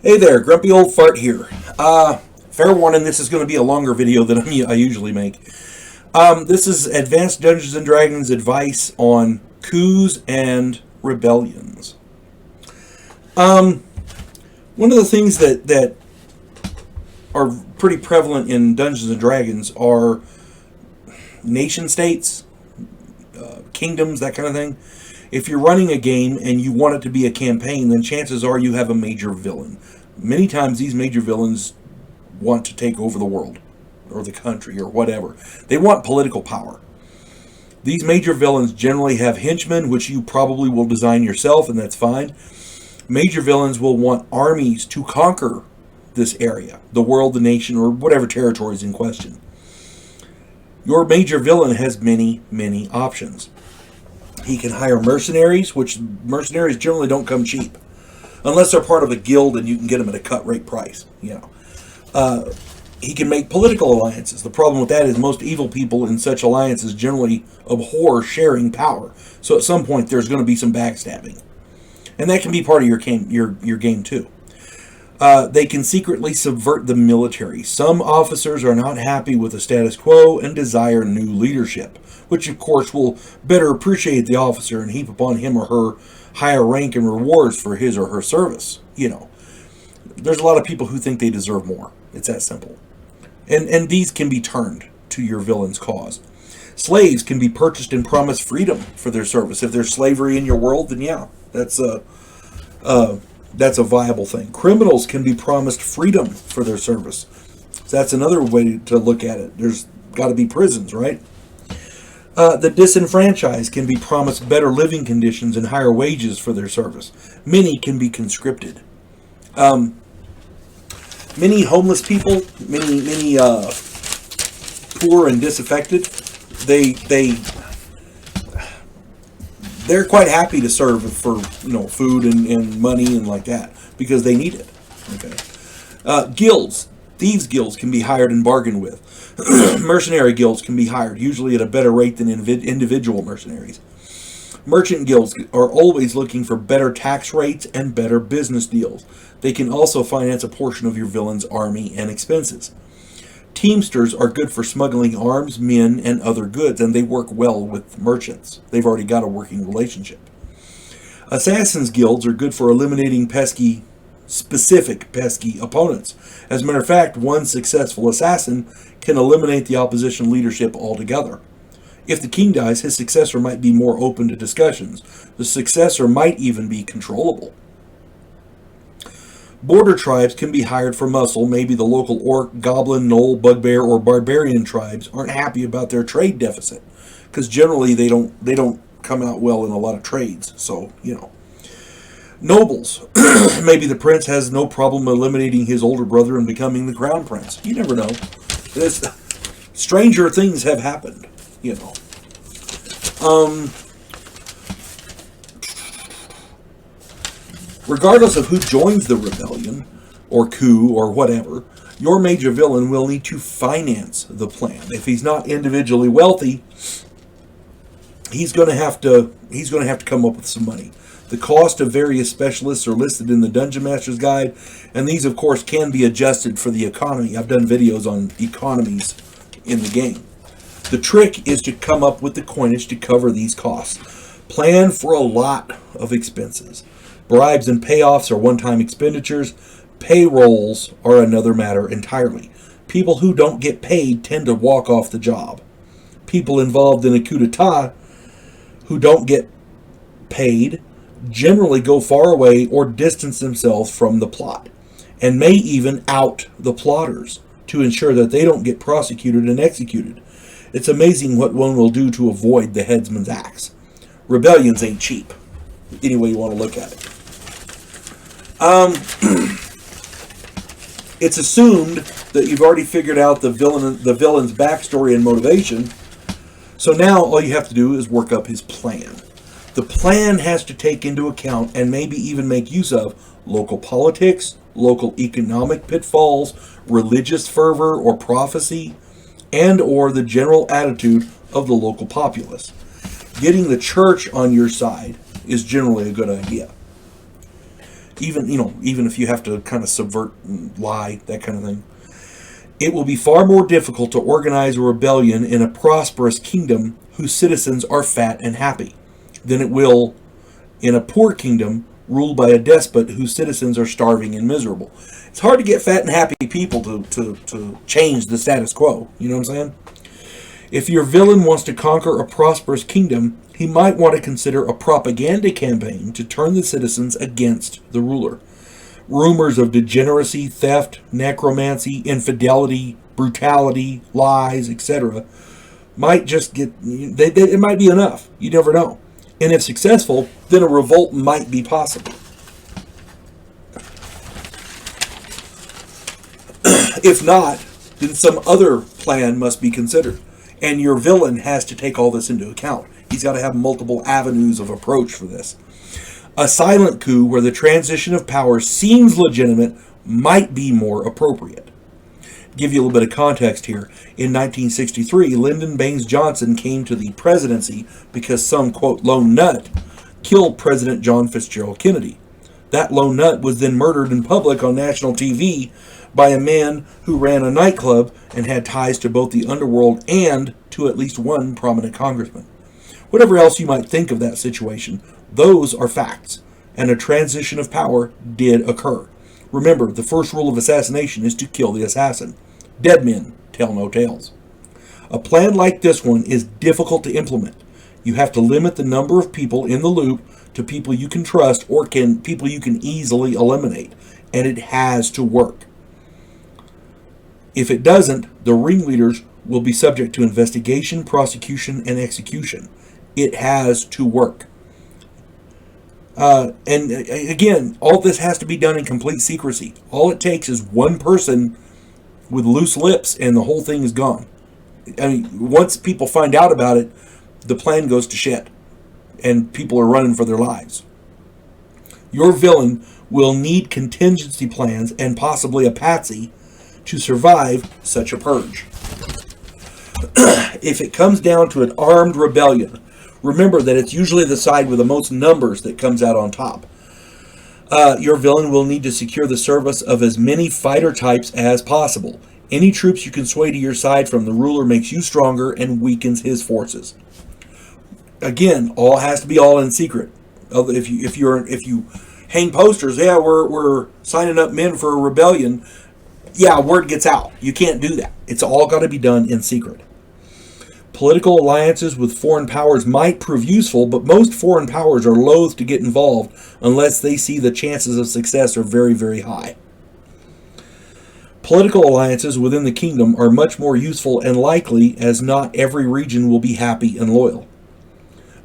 Hey there, Grumpy Old Fart here. Fair warning, this is going to be a longer video than I usually make. This is Advanced Dungeons & Dragons advice on Coups and Rebellions. One of the things that are pretty prevalent in Dungeons & Dragons are nation-states, kingdoms, that kind of thing. If you're running a game and you want it to be a campaign, then chances are you have a major villain. Many times these major villains want to take over the world or the country or whatever. They want political power. These major villains generally have henchmen, which you probably will design yourself, and that's fine. Major villains will want armies to conquer this area, the world, the nation, or whatever territory is in question. Your major villain has many, many options. He can hire mercenaries, which mercenaries generally don't come cheap. Unless they're part of a guild and you can get them at a cut rate price. He can make political alliances. The problem with that is most evil people in such alliances generally abhor sharing power. So at some point there's going to be some backstabbing. And that can be part of your game too. They can secretly subvert the military. Some officers are not happy with the status quo and desire new leadership, which of course will better appreciate the officer and heap upon him or her higher rank and rewards for his or her service. There's a lot of people who think they deserve more. It's that simple. And these can be turned to your villain's cause. Slaves can be purchased and promised freedom for their service. If there's slavery in your world, then yeah, that's a viable thing. Criminals can be promised freedom for their service. So that's another way to look at it. There's got to be prisons, right? The disenfranchised can be promised better living conditions and higher wages for their service. Many can be conscripted. Many homeless people, many poor and disaffected, they're quite happy to serve for food and money and like that because they need it. Okay, guilds. Thieves guilds can be hired and bargained with. Mercenary guilds can be hired, usually at a better rate than individual mercenaries. Merchant guilds are always looking for better tax rates and better business deals. They can also finance a portion of your villain's army and expenses. Teamsters are good for smuggling arms, men, and other goods, and they work well with merchants. They've already got a working relationship. Assassins guilds are good for eliminating specific pesky opponents. As a matter of fact, one successful assassin can eliminate the opposition leadership altogether. If the king dies, his successor might be more open to discussions. The successor might even be controllable. Border tribes can be hired for muscle. Maybe the local orc, goblin, gnoll, bugbear, or barbarian tribes aren't happy about their trade deficit, because generally they don't come out well in a lot of trades. So Nobles. Maybe the prince has no problem eliminating his older brother and becoming the crown prince. You never know. Stranger things have happened, Regardless of who joins the rebellion, or coup, or whatever, your major villain will need to finance the plan. If he's not individually wealthy, he's going to have to come up with some money. The cost of various specialists are listed in the Dungeon Master's Guide, and these, of course, can be adjusted for the economy. I've done videos on economies in the game. The trick is to come up with the coinage to cover these costs. Plan for a lot of expenses. Bribes and payoffs are one-time expenditures. Payrolls are another matter entirely. People who don't get paid tend to walk off the job. People involved in a coup d'etat who don't get paid generally go far away or distance themselves from the plot, and may even out the plotters to ensure that they don't get prosecuted and executed. It's amazing what one will do to avoid the headsman's axe. Rebellions ain't cheap, any way you want to look at it. It's assumed that you've already figured out the villain's backstory and motivation, so now all you have to do is work up his plan. The plan has to take into account and maybe even make use of local politics, local economic pitfalls, religious fervor or prophecy, and or the general attitude of the local populace. Getting the church on your side is generally a good idea. even if you have to kind of subvert and lie, that kind of thing. It will be far more difficult to organize a rebellion in a prosperous kingdom whose citizens are fat and happy than it will in a poor kingdom ruled by a despot whose citizens are starving and miserable. It's hard to get fat and happy people to change the status quo. You know what I'm saying? If your villain wants to conquer a prosperous kingdom, he might want to consider a propaganda campaign to turn the citizens against the ruler. Rumors of degeneracy, theft, necromancy, infidelity, brutality, lies, etc. might just it might be enough. You never know. And if successful, then a revolt might be possible. If not, then some other plan must be considered. And your villain has to take all this into account. He's got to have multiple avenues of approach for this. A silent coup where the transition of power seems legitimate might be more appropriate. Give you a little bit of context here. In 1963, Lyndon Baines Johnson came to the presidency because some, quote, lone nut killed President John Fitzgerald Kennedy. That lone nut was then murdered in public on national TV by a man who ran a nightclub and had ties to both the underworld and to at least one prominent congressman. Whatever else you might think of that situation, those are facts, and a transition of power did occur. Remember, the first rule of assassination is to kill the assassin. Dead men tell no tales. A plan like this one is difficult to implement. You have to limit the number of people in the loop to people you can trust or people you can easily eliminate, and it has to work. If it doesn't, the ringleaders will be subject to investigation, prosecution, and execution. It has to work. And again, all this has to be done in complete secrecy. All it takes is one person with loose lips and the whole thing is gone. I mean, once people find out about it, the plan goes to shit. And people are running for their lives. Your villain will need contingency plans and possibly a patsy to survive such a purge. If it comes down to an armed rebellion, remember that it's usually the side with the most numbers that comes out on top. Your villain will need to secure the service of as many fighter types as possible. Any troops you can sway to your side from the ruler makes you stronger and weakens his forces. Again, all has to be all in secret. If you hang posters, yeah, we're signing up men for a rebellion. Yeah, word gets out. You can't do that. It's all got to be done in secret. Political alliances with foreign powers might prove useful, but most foreign powers are loath to get involved unless they see the chances of success are very, very high. Political alliances within the kingdom are much more useful and likely, as not every region will be happy and loyal.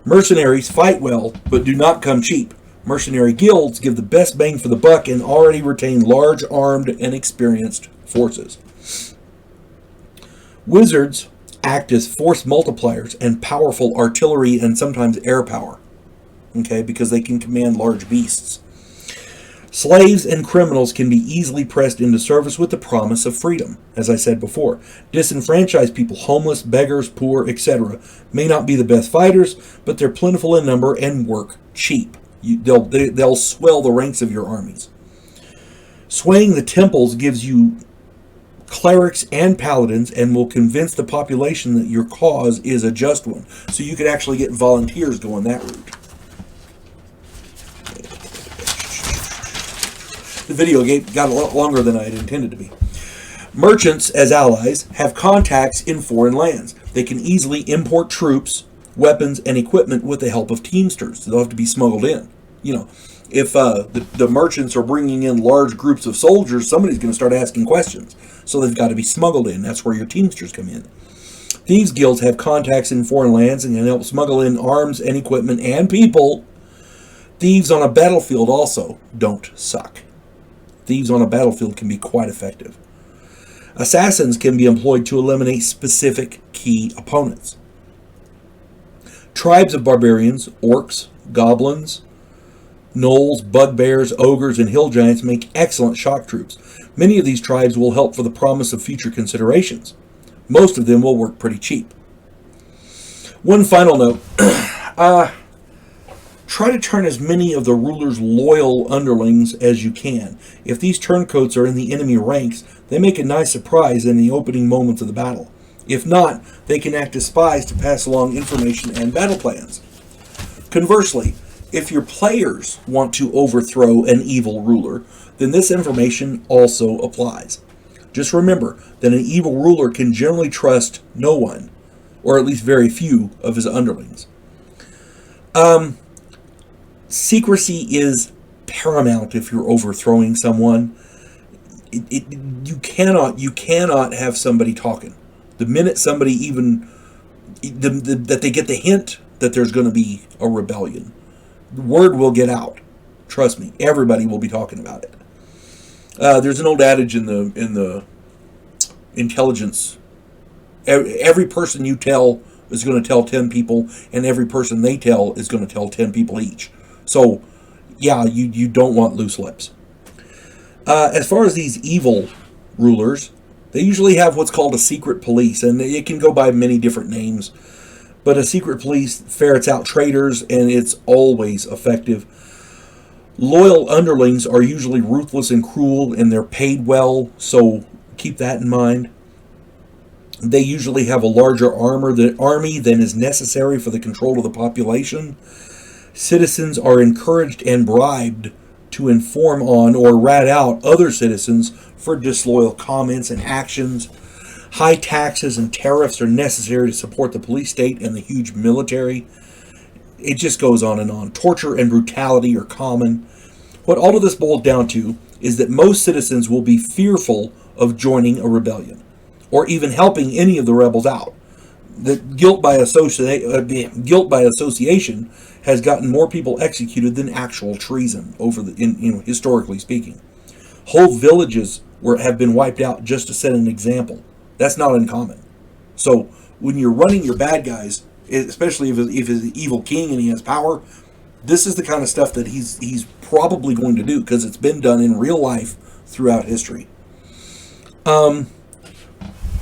Mercenaries fight well, but do not come cheap. Mercenary guilds give the best bang for the buck and already retain large, armed, and experienced forces. Wizards act as force multipliers and powerful artillery and sometimes air power, okay, because they can command large beasts. Slaves and criminals can be easily pressed into service with the promise of freedom, as I said before. Disenfranchised people, homeless, beggars, poor, etc., may not be the best fighters, but they're plentiful in number and work cheap. They'll swell the ranks of your armies. Swaying the temples gives you clerics and paladins and will convince the population that your cause is a just one. So you could actually get volunteers going that route. The video got a lot longer than I had intended to be. Merchants, as allies, have contacts in foreign lands. They can easily import troops, weapons, and equipment with the help of teamsters. They'll have to be smuggled in. You know, if the merchants are bringing in large groups of soldiers, somebody's going to start asking questions. So they've got to be smuggled in. That's where your teamsters come in. Thieves guilds have contacts in foreign lands and can help smuggle in arms and equipment and people. Thieves on a battlefield also don't suck. Thieves on a battlefield can be quite effective. Assassins can be employed to eliminate specific key opponents. Tribes of barbarians, orcs, goblins, gnolls, bugbears, ogres, and hill giants make excellent shock troops. Many of these tribes will help for the promise of future considerations. Most of them will work pretty cheap. One final note. Try to turn as many of the ruler's loyal underlings as you can. If these turncoats are in the enemy ranks, they make a nice surprise in the opening moments of the battle. If not, they can act as spies to pass along information and battle plans. Conversely, if your players want to overthrow an evil ruler, then this information also applies. Just remember that an evil ruler can generally trust no one, or at least very few of his underlings. Secrecy is paramount if you're overthrowing someone. You cannot have somebody talking. The minute somebody that they get the hint that there's going to be a rebellion, the word will get out. Trust me, everybody will be talking about it. There's an old adage in the intelligence. Every person you tell is going to tell 10 people, and every person they tell is going to tell 10 people each. So, yeah, you don't want loose lips. As far as these evil rulers, they usually have what's called a secret police, and it can go by many different names. But a secret police ferrets out traitors, and it's always effective. Loyal underlings are usually ruthless and cruel, and they're paid well, so keep that in mind. They usually have a larger army than is necessary for the control of the population. Citizens are encouraged and bribed to inform on or rat out other citizens for disloyal comments and actions. High taxes and tariffs are necessary to support the police state and the huge military. It just goes on and on. Torture and brutality are common. What all of this boils down to is that most citizens will be fearful of joining a rebellion or even helping any of the rebels out. The guilt by association has gotten more people executed than actual treason historically speaking. Whole villages have been wiped out just to set an example. That's not uncommon. So when you're running your bad guys, especially if he's an evil king and he has power, this is the kind of stuff that he's probably going to do because it's been done in real life throughout history.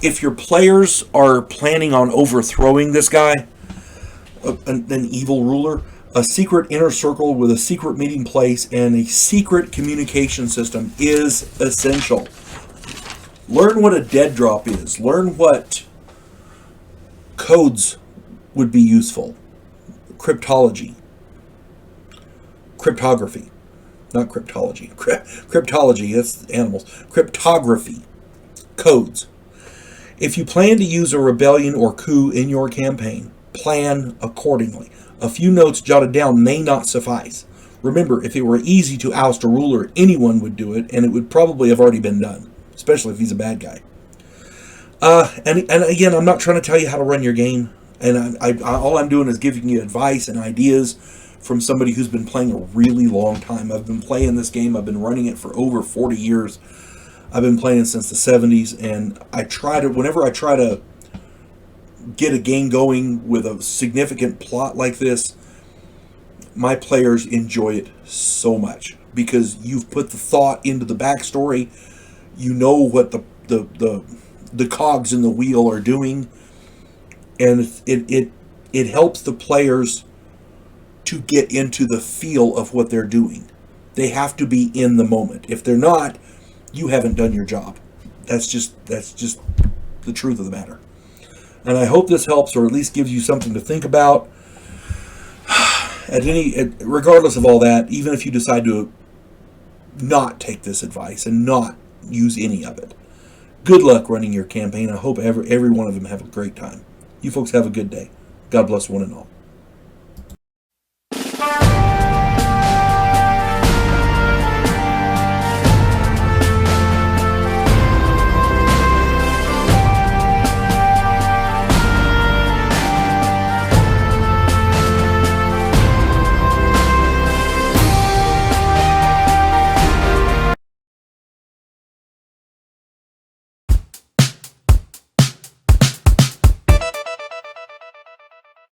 If your players are planning on overthrowing this guy, an evil ruler, a secret inner circle with a secret meeting place and a secret communication system is essential. Learn what a dead drop is. Learn what codes would be useful. Cryptography. Not cryptology. Cryptology, that's animals. Cryptography. Codes. If you plan to use a rebellion or coup in your campaign, plan accordingly. A few notes jotted down may not suffice. Remember, if it were easy to oust a ruler, anyone would do it, and it would probably have already been done, especially if he's a bad guy. And again, I'm not trying to tell you how to run your game, and all I'm doing is giving you advice and ideas from somebody who's been playing a really long time. I've been playing this game. I've been running it for over 40 years. I've been playing since the 70s, and whenever I try to get a game going with a significant plot like this, my players enjoy it so much because you've put the thought into the backstory. You know what the cogs in the wheel are doing, and it helps the players to get into the feel of what they're doing. They have to be in the moment. If they're not, you haven't done your job. That's just the truth of the matter. And I hope this helps, or at least gives you something to think about. Regardless of all that, even if you decide to not take this advice and not use any of it, good luck running your campaign. I hope every one of them have a great time. You folks have a good day. God bless one and all.